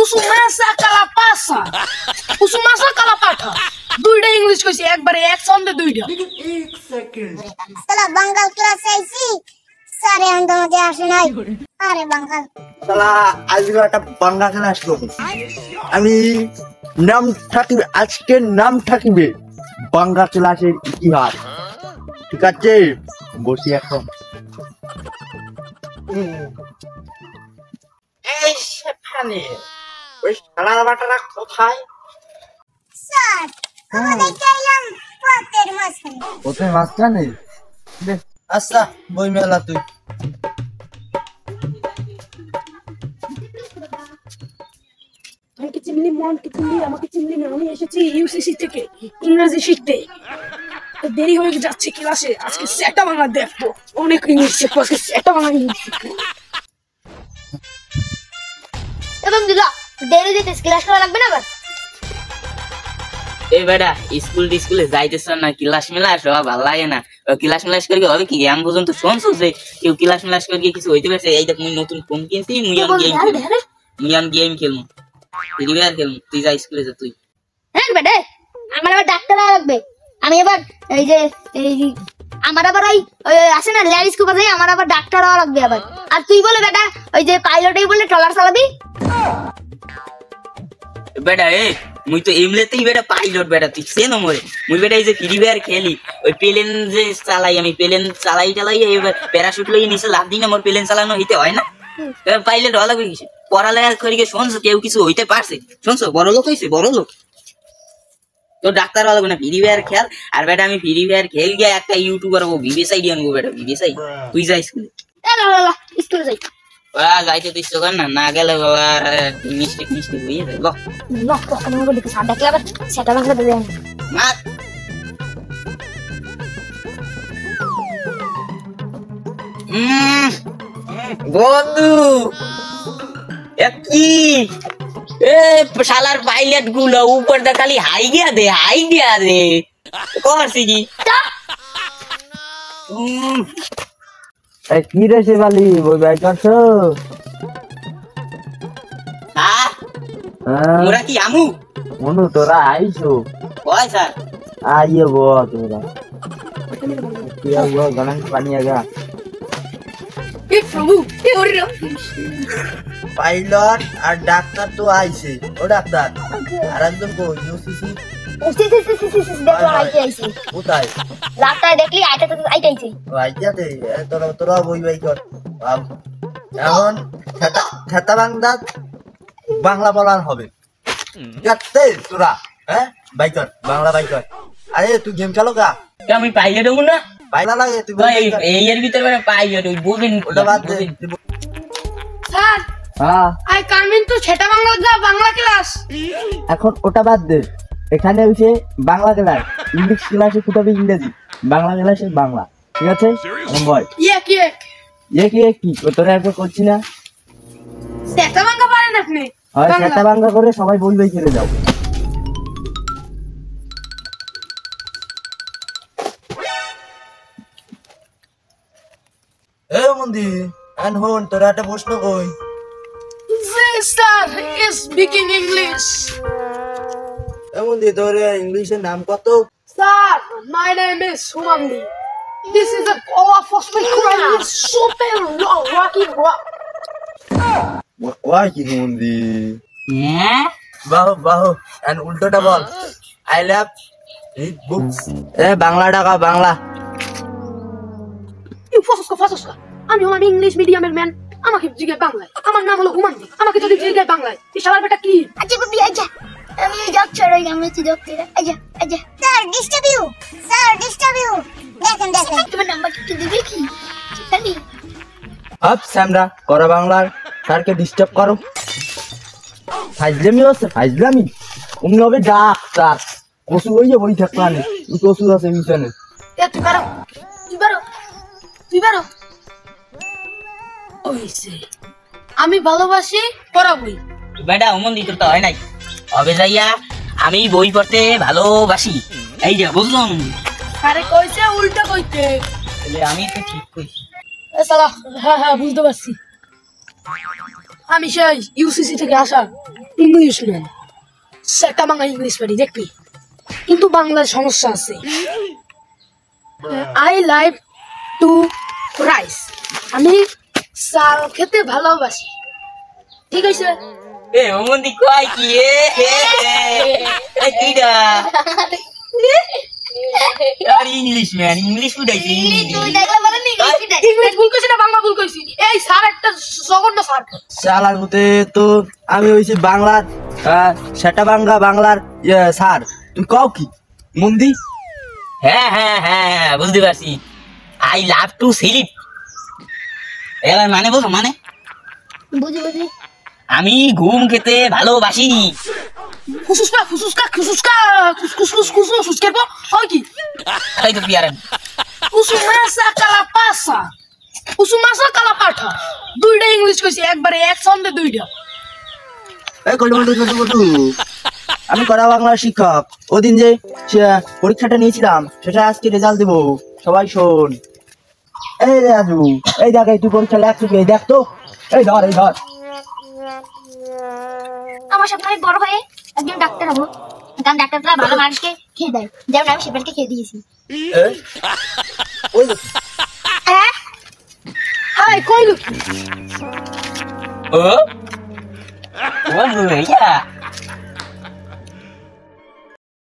Usumasa kalapasa. Usumasa kalapata. দুইটা English কইছি একবারে এক ছন্দে দুইটা। 1 সেকেন্ড। সালা বাঙ্গাল ক্লাস আইছি স্যারে আমাকে আসে নাই। আরে বাঙ্গাল সালা আজকে একটা বাংলা ক্লাস করব। আমি নাম থাকিবে আজকে নাম থাকিবে বাংলা ক্লাসের ইতিহাস। ঠিক আছে বসি এখন। এই সেখানে ওই শালার বাটারা কোথায়? স্যার আমাদের চাইলাম পথের মাঝখানে। পথের মাঝখানে? আচ্ছা বই মেলা তুই। আমাকে চিনলি আমাকে চিনলি না, আমি এসেছি ইউসিসি থেকে ইংরেজি শিখতে। দেরি হয়ে যাচ্ছে ক্লাসে, আজকে সেটা বাংলা দেখবো। অনেক ইংলিশ শিখবো আজকে, সেটা বাংলা ইংলিশ শিখবো। এবং দিলা দেরি দিতে ক্লাস করা লাগবে না আবার। এই বেটা স্কুলে যাইতেছ না, ক্লাস মেলাস ভালো লাগে না। ক্লাস মেলাস করে হবে কি? আমি পর্যন্ত শুনছো যে কেউ ক্লাস মেলাস করে কিছু হইতে পারছে? এই দেখ মুই নতুন ফোন কিনছি, মুই গেম খেলবো, ফ্রি ফায়ার খেলবো। তুই যা স্কুলে যা তুই। হ্যাঁ বেটা আমার আবার ডাক্তার লাগবে। আমি এবার এই যে আমার আবার ওই আসে না ল্যান্ড স্কুপা যাই, আমার আবার ডাক্তার হওয়া লাগবে আবার। আর তুই বলে বেটা ওই যে পাইলটই বলে ট্রলার চালাবি। বেটা মুই তো এমলেতেই বেটা পাইলট বেটা, তুই সে নম্বরে মুই বেটা এই যে ফ্রি ফায়ার খেলি, ওই প্লেন যে চালাই, আমি প্লেন চালাই এবার প্যারাশুট লই নিচে লাভ দিই না, মোর প্লেন চালানো হইতে হয় না। পাইলট হওয়া লাগবে কিছু পড়ালেখা করে গিয়ে শুনছো কেউ কিছু হইতে পারছে? শুনছো বড় লোক হয়েছে, বড় লোক। তো ডাক্তার হওয়া লাগবে না, ফ্রি ফায়ার খেল। আর বেটা আমি ফ্রি ফায়ার খেল গিয়ে একটা ইউটিউবার হবো, বিবেসাই দিয়ে আনবো বেটা, বিবেসাই। তুই যা স্কুলে। স্কুলে যাই যাইতে তুই কর না, না গেলে বাবা মিস্টেক হয়ে যাবে। সেটা বাংলা দেবে বন্ধু কি শালার পাইলট গুলো উপর দা খালি হাই গিয়া দে করছি কি? কি রে শিবালি বই বাই করছো? মোরা কি আমু মনু তোরা আইছো? কয় স্যার আইয়ে গো তোরা কি গো গণন পানি আগা। এ প্রভু, এ হরি রাম। পাইলট আর ডাক্তার তো আইছে। ও ডাক্তার আর একজন কো ইউসিসি কোথায়? রাস্তায় দেখলি আইটাইছে আইটাতে তোরা বই বাই কর। এখন খেতা বাংলা বলার হবে। তোরা হ্যাঁ বাই কর, বাংলা বাই কর। আরে তুই গেম খেলো গা? আমি পাইলট হবো না? পাইলা লাগে তুই এই এর ভিতরে পাইলট ওই বলেন ওটা বাদ দে। স্যার হ্যাঁ আই কামিং টু সেটা বাংলা ক্লাস। এখন ওটা বাদ দে, এখানে হচ্ছে বাংলা ক্লাস। ইংলিশ ক্লাসে ফুটাবে ইংরেজি, বাংলা ক্লাসে বাংলা। ঠিক আছে বল। কি তোরা একবার করছি না? সেটা বাংলা পারেন আপনি? হয় সেটা বাংলা করে সবাই বলবেই খেলে যাও। মন্দি এন্ড হন তোরা একটা প্রশ্ন কই। Sir is speaking English. Mondi তোর ইংলিশের নাম কত? Sir my name is Sumandi. This is a cola phosphate crime. Super rocky rock. Why কি মন্দি? হ্যাঁ বাহ এন্ড উল্টোটা বল। I love read books. Bangla টাকা বাংলা। ফাসুসকা আমি হলাম ইংলিশ মিডিয়ামের ম্যান, আমাকে জিজ্ঞাসা বাংলায়। আমার নাম হলো হুমান্দি, আমাকে যদি জিজ্ঞাসা বাংলায় এই শালার বেটা কি? আচ্ছা বাবি আচ্ছা আমি ডক্টর হই, আমি তো ডক্টর। আচ্ছা স্যার ডিস্টার্ব ইউ দেখেন তোমার নাম্বারটা একটু দিবি কি? জানি আপ সামরা করা বাংলার স্যারকে ডিস্টার্ব করো। ফাইজলামি উনি হবে ডাক্তার। কসু হইয়া বই থাকতো আনে কসু আছে মিশনে। তুই বারো আমি ভালোবাসি পড়াবই। বেটা অমন দিতে তো হয় নাই, হবে যাইয়া আমি বই পড়তে ভালোবাসি। এই যে বুঝলাম। আরে কইছে উল্টা কইতে। আমি তো ঠিক কইছি। সালা হ্যাঁ বুঝতে পারছি। আমি সেই ইউসিসি থেকে আসা ইংলিশ ম্যান, সেটা বাংলা ইংলিশ পারি দেখবি, কিন্তু বাংলার সমস্যা আছে। আই লাইক টু রাইস, আমি চাল খেতে ভালোবাসি, ঠিক আছে? এ ওমন্দি কয় কি কিডা আর ইংলিশ ম্যান ইংলিশ ফুটাইছে ইংলিশ ভুল কইছি না বাংলা ভুল কইছি? এই স্যার একটা জঘন্য স্যার। শালার মতে তো আমি হইছি বাংলার সেটা বাংলার স্যার। তুই কও কি মন্দি? হ্যাঁ হ্যাঁ হ্যাঁ বুঝতে পারছি। আই লাভ টু স্লিপ এর মানে বলো মানে বুঝি বুঝি। আমি ঘুম খেতে ভালোবাসি। খুসুসকা খুসুসকা খুসুসকা খুসকুস খুসকুস করব হয় কি? এই তো পিয়ারেন উসুমাসা কালাপাসা, উসুমাসা কালাপাঠা, দুইটা ইংলিশ কইছি একবারে এক ছন্দে দুইটা। এই কটু আমি কড়া বাংলার শিক্ষক। ওদিন যে পরীক্ষাটা নিয়েছিলাম সেটা আজকে রেজাল্ট দেবো, সবাই শোন। এই রে রাজু, এই দেখ তুই পরীক্ষা লেখছিস, এই দেখ তো, এই ধর এই ধর। আমার স্বপ্ন আমি বড় হয়ে একজন ডাক্তার হবো, কারণ ডাক্তাররা ভালো মানুষকে খেয়ে দেয়, যেমন আমি সেপালকে খেয়ে দিয়েছি। ওই দেখ। হ্যাঁ হাই কইলো কি? ও বন্ধু ইয়া